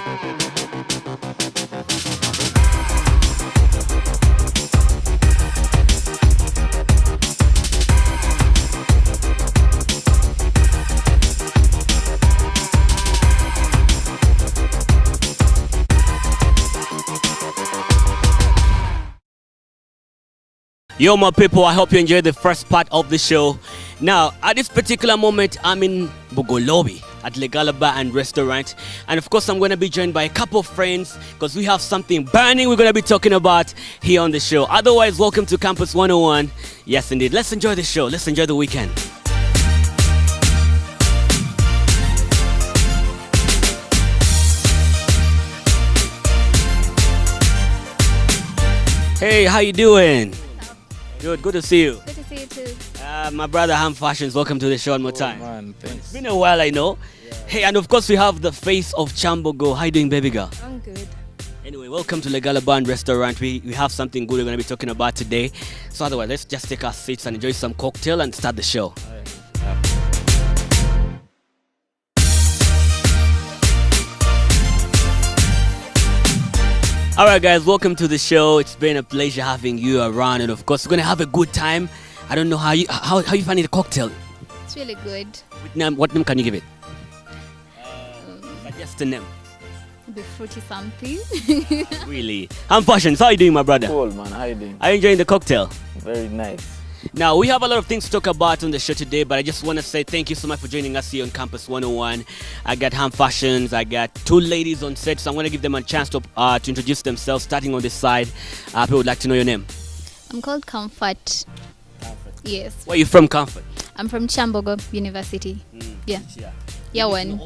Yo, my people, I hope you enjoyed the first part of the show. Now, at this particular moment, I'm in Bugolobi at Legala Bar and Restaurant. And of course, I'm going to be joined by a couple of friends because we have something burning we're going to be talking about here on the show. Otherwise, welcome to Campus 101. Yes, indeed. Let's enjoy the show. Let's enjoy the weekend. Hey, how you doing? Good to see you. Good to see you too. My brother Ham Fashions, welcome to the show one more time. Man, thanks. It's been a while, I know. Yeah. Hey, and of course we have the face of Chambogo. How you doing, baby girl? I'm good. Anyway, welcome to Legala Bar and Restaurant. We have something good we're going to be talking about today. So otherwise, let's just take our seats and enjoy some cocktail and start the show. Alright guys, welcome to the show. It's been a pleasure having you around, and of course we're gonna have a good time. I don't know how you finding the cocktail. It's really good. What name can you give it? Suggest a name. Be fruity something. Really? I'm Fashions. How are you doing, my brother? Cool, man. How you doing? Are you enjoying the cocktail? Very nice. Now, we have a lot of things to talk about on the show today, but I just want to say thank you so much for joining us here on Campus 101. I got Ham Fashions, I got two ladies on set, so I'm going to give them a chance to introduce themselves, starting on this side. People would like to know your name. I'm called Comfort. Yes. Where are you from, Comfort? I'm from Chambogo University. Yeah. Yeah, one.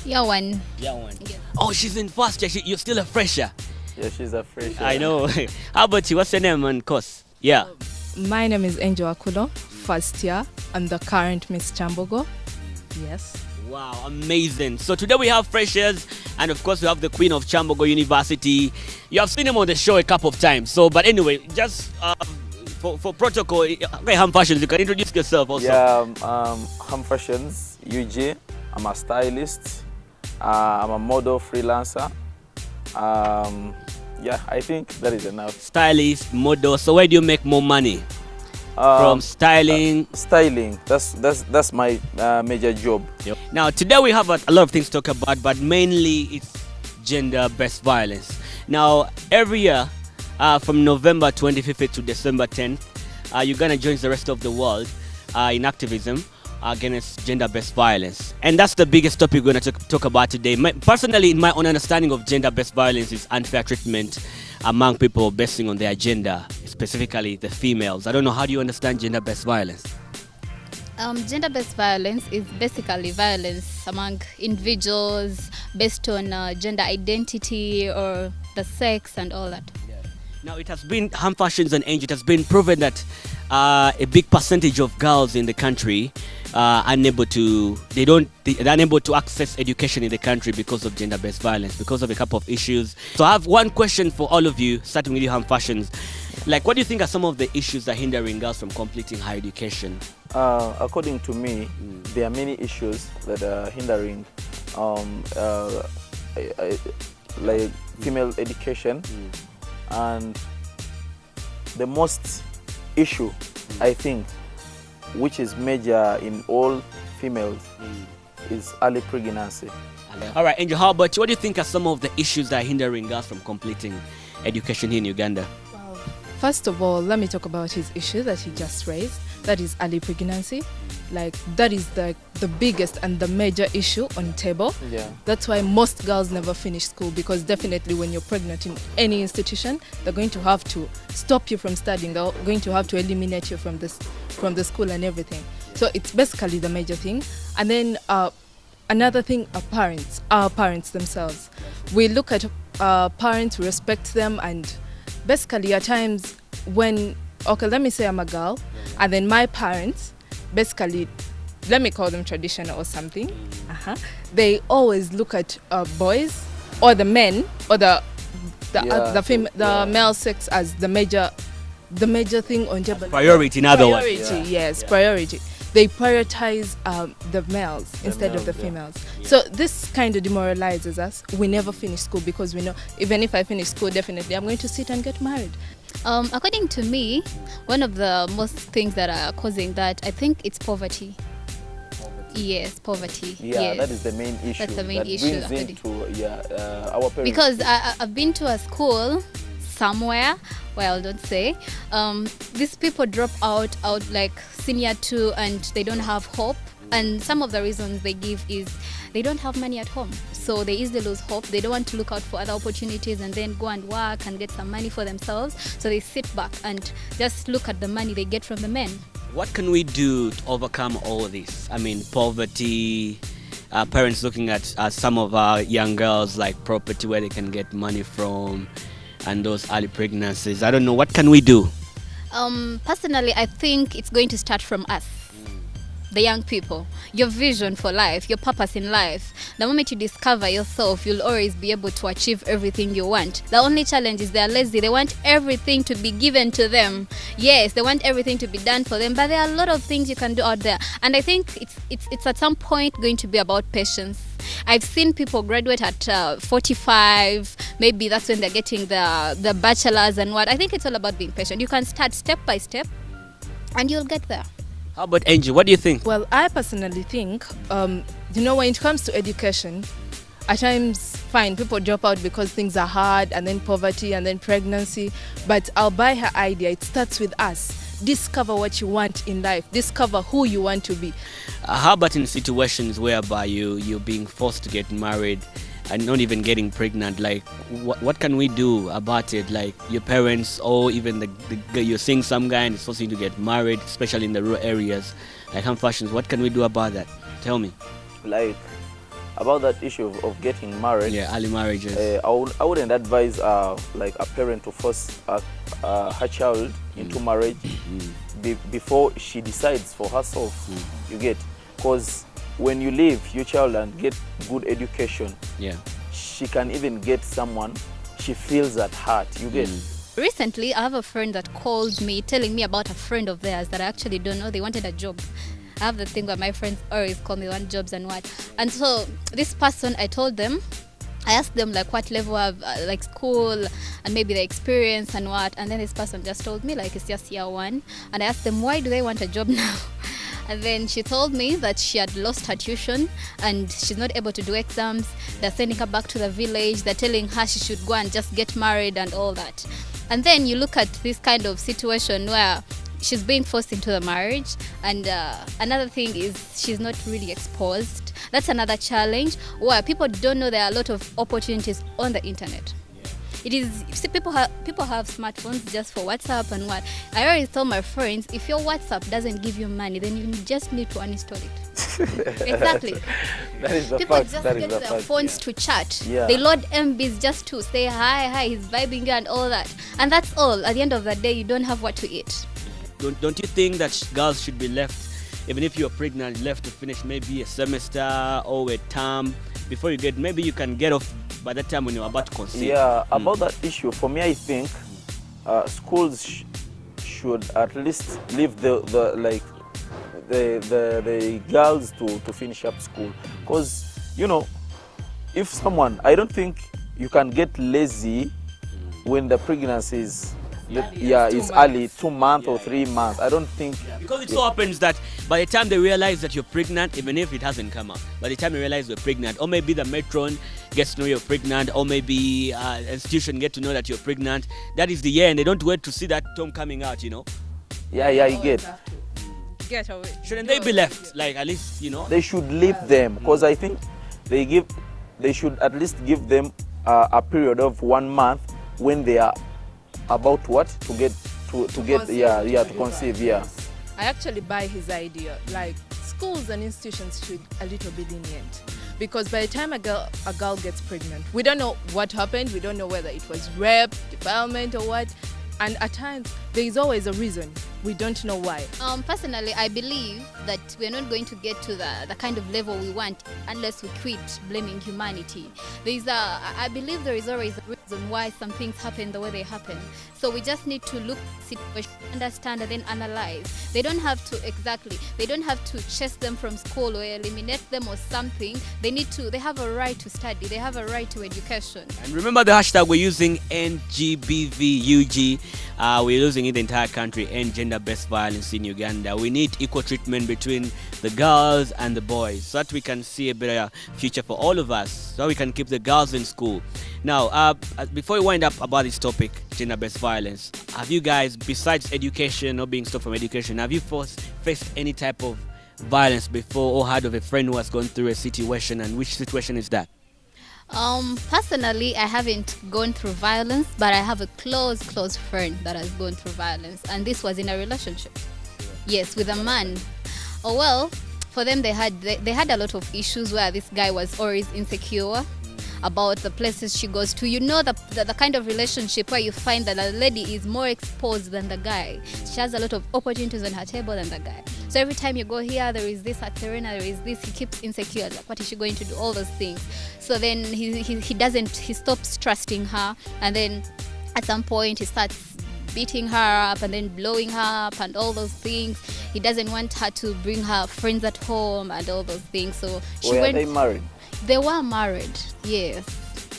Yeah, one. Yeah. Oh, she's in first year. You're still a fresher. Yeah, she's a fresh. I know. How about you? What's your name and course? Yeah. My name is Angel Akulo, first year. I'm the current Miss Chambogo. Yes. Wow, amazing. So today we have freshers, and of course we have the Queen of Chambogo University. You have seen him on the show a couple of times. So, but anyway, just for protocol, okay, Ham Fashions, you can introduce yourself also. Yeah, Ham Fashions, UG. I'm a stylist. I'm a model freelancer. Yeah, I think that is enough. Stylist, model. So where do you make more money? From styling? Styling. That's my major job. Yep. Now today we have a lot of things to talk about, but mainly it's gender-based violence. Now every year, from November 25th to December 10th, Uganda joins the rest of the world in activism against gender-based violence, and that's the biggest topic we're going to talk about today. Personally, in my own understanding of gender-based violence is unfair treatment among people basing on their gender, specifically the females. I don't know, how do you understand gender-based violence? Gender-based violence is basically violence among individuals based on gender identity or the sex and all that. Now it has been, Ham Fashions and Angel, it has been proven that a big percentage of girls in the country are unable to access education in the country because of gender-based violence, because of a couple of issues. So I have one question for all of you, starting with you, Ham Fashions. Like, what do you think are some of the issues that are hindering girls from completing higher education? According to me, there are many issues that are hindering like female education. And the most issue, I think, which is major in all females, is early pregnancy. All right, Angel, how about you? What do you think are some of the issues that are hindering girls from completing education here in Uganda? Wow. First of all, let me talk about his issue that he just raised. That is early pregnancy. Like, that is the biggest and the major issue on the table. Yeah. That's why most girls never finish school, because definitely when you're pregnant in any institution, they're going to have to stop you from studying. They're going to have to eliminate you from the school and everything. So it's basically the major thing. And then another thing are our parents themselves. We look at parents, we respect them, and basically at times when, okay, let me say I'm a girl, and then my parents, basically, let me call them traditional or something. They always look at boys or the men or the male sex as the major thing on gender. Priority, in other words. Priority, yes, priority. they prioritize the males instead of the males, yeah. females. So this kind of demoralizes us. We never finish school because we know even if I finish school, definitely I'm going to sit and get married. According to me, one of the most things that are causing that, I think it's poverty. Yes, poverty. Yeah, yes. that is the main issue. That's the main that issue, brings into our parents. Because I've been to a school somewhere where I don't say these people drop out like senior 2 and they don't have hope, and some of the reasons they give is they don't have money at home, so they easily lose hope. They don't want to look out for other opportunities and then go and work and get some money for themselves, so they sit back and just look at the money they get from the men. What can we do to overcome all this? I mean, poverty, parents looking at some of our young girls like property where they can get money from, and those early pregnancies. I don't know, what can we do? Personally, I think it's going to start from us, the young people. Your vision for life, your purpose in life. The moment you discover yourself, you'll always be able to achieve everything you want. The only challenge is they're lazy. They want everything to be given to them. Yes, they want everything to be done for them, but there are a lot of things you can do out there. And I think it's at some point going to be about patience. I've seen people graduate at 45, maybe that's when they're getting the bachelor's and what. I think it's all about being patient. You can start step by step and you'll get there. How about Angie? What do you think? Well, I personally think, when it comes to education, at times, fine, people drop out because things are hard, and then poverty, and then pregnancy. But I'll buy her idea. It starts with us. Discover what you want in life. Discover who you want to be. How about in situations whereby you're being forced to get married and not even getting pregnant? Like, what can we do about it? Like, your parents, or even you're seeing some guy and he's forcing you to get married, especially in the rural areas, like Ham Fashions. What can we do about that? Tell me. Like, about that issue of getting married. Yeah, early marriages. I wouldn't advise like a parent to force her child into marriage before she decides for herself. You get, because when you leave your child and get good education, yeah, she can even get someone she feels at heart. You get. Recently, I have a friend that called me telling me about a friend of theirs that I actually don't know. They wanted a job. I have the thing where my friends always call me want jobs and what. And so this person, I asked them like what level of like school and maybe the experience and what. And then this person just told me like it's just year 1. And I asked them, why do they want a job now? And then she told me that she had lost her tuition and she's not able to do exams. They're sending her back to the village. They're telling her she should go and just get married and all that. And then you look at this kind of situation where she's being forced into the marriage, and another thing is she's not really exposed. That's another challenge where people don't know there are a lot of opportunities on the internet. It is, see, people have smartphones just for WhatsApp and what. I always tell my friends, if your WhatsApp doesn't give you money, then you just need to uninstall it. Exactly. That is the People fact. just That is get the their fact. phones to chat. Yeah. They load MBs just to say hi, he's vibing you and all that. And that's all. At the end of the day, you don't have what to eat. Don't you think that girls should be left, even if you're pregnant, left to finish maybe a semester or a term before you get, maybe you can get off by that time when you're about to conceive? Yeah, about that issue, for me, I think schools should at least leave the girls to finish up school, because if someone, I don't think you can get lazy when the pregnancy is it's early, 2 months or 3 months. I don't think. Because it so happens that by the time they realize that you're pregnant, even if it hasn't come out, by the time they realize you're pregnant, or maybe the matron gets to know you're pregnant, or maybe an institution get to know that you're pregnant, that is the year, and they don't wait to see that term coming out, Yeah, you get. Get away. Shouldn't they be left? Like, at least, They should leave them, because I think they should at least give them a period of 1 month when they are about to conceive. I actually buy his idea. Like, schools and institutions should a little bit lenient, because by the time a girl gets pregnant, we don't know what happened. We don't know whether it was rape, defilement, or what. And at times, there is always a reason. We don't know why. Personally, I believe that we're not going to get to the kind of level we want unless we quit blaming humanity. I believe there is always a reason. on why some things happen the way they happen. So we just need to look at the situation, understand, and then analyze. They don't have to chase them from school or eliminate them or something. They have a right to study. They have a right to education. And remember the hashtag we're using, NGBVUG. We're using it the entire country, End Gender-Based Violence in Uganda. We need equal treatment between the girls and the boys so that we can see a better future for all of us, so we can keep the girls in school. Now, before we wind up about this topic, gender-based violence, have you guys, besides education or being stopped from education, have you faced any type of violence before, or heard of a friend who has gone through a situation, and which situation is that? Personally, I haven't gone through violence, but I have a close friend that has gone through violence, and this was in a relationship. Yes, with a man. Oh well, for them they had a lot of issues where this guy was always insecure about the places she goes to. You know, the kind of relationship where you find that the lady is more exposed than the guy. She has a lot of opportunities on her table than the guy. So every time you go here, there is this at Serena, there is this. He keeps insecure. Like, what is she going to do? All those things. So then he stops trusting her, and then at some point he starts beating her up and then blowing her up and all those things. He doesn't want her to bring her friends at home and all those things. So Were they married? They were married. Yes,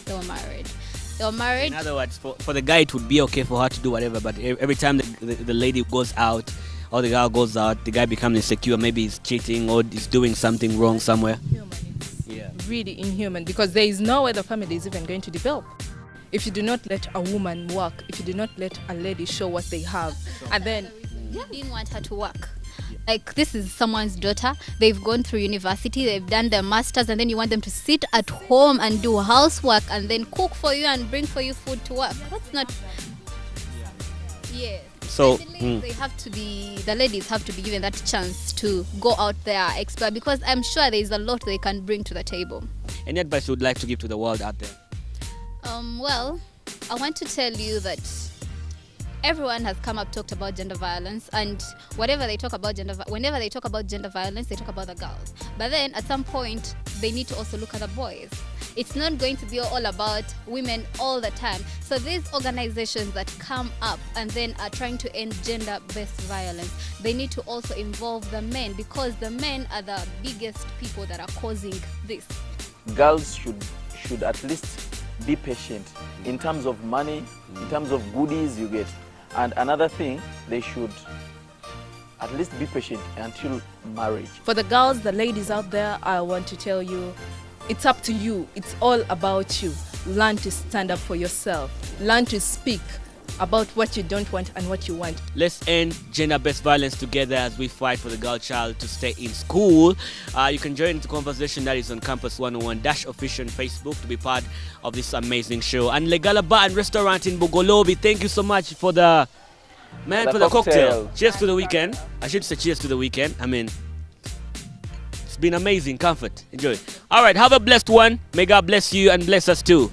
they were married. They were married. In other words, for the guy, it would be okay for her to do whatever, but every time the lady goes out or the girl goes out, the guy becomes insecure. Maybe he's cheating or he's doing something wrong somewhere. Yeah. Really inhuman, because there is no way the family is even going to develop. If you do not let a woman work, if you do not let a lady show what they have, and then didn't want her to work. Like, this is someone's daughter. They've gone through university, they've done their masters, and then you want them to sit at home and do housework and then cook for you and bring for you food to work. That's not. Yeah. So the ladies have to be given that chance to go out there, explore, because I'm sure there is a lot they can bring to the table. Any advice you would like to give to the world out there? Well, I want to tell you that everyone has come up, talked about gender violence, and whenever they talk about gender violence, they talk about the girls. But then at some point, they need to also look at the boys. It's not going to be all about women all the time. So these organizations that come up and then are trying to end gender-based violence, they need to also involve the men, because the men are the biggest people that are causing this. Girls should at least be patient in terms of money, in terms of goodies you get. And another thing, they should at least be patient until marriage. For the girls, the ladies out there, I want to tell you, it's up to you. It's all about you. Learn to stand up for yourself. Learn to speak about what you don't want and what you want. Let's end gender-based violence together as we fight for the girl child to stay in school. You can join the conversation that is on Campus 101-Official on Facebook to be part of this amazing show. And Legala Bar and Restaurant in Bugolobi, thank you so much for the cocktail. Cheers to the weekend. I should say cheers to the weekend. I mean, it's been amazing. Comfort. Enjoy. All right, have a blessed one. May God bless you and bless us too.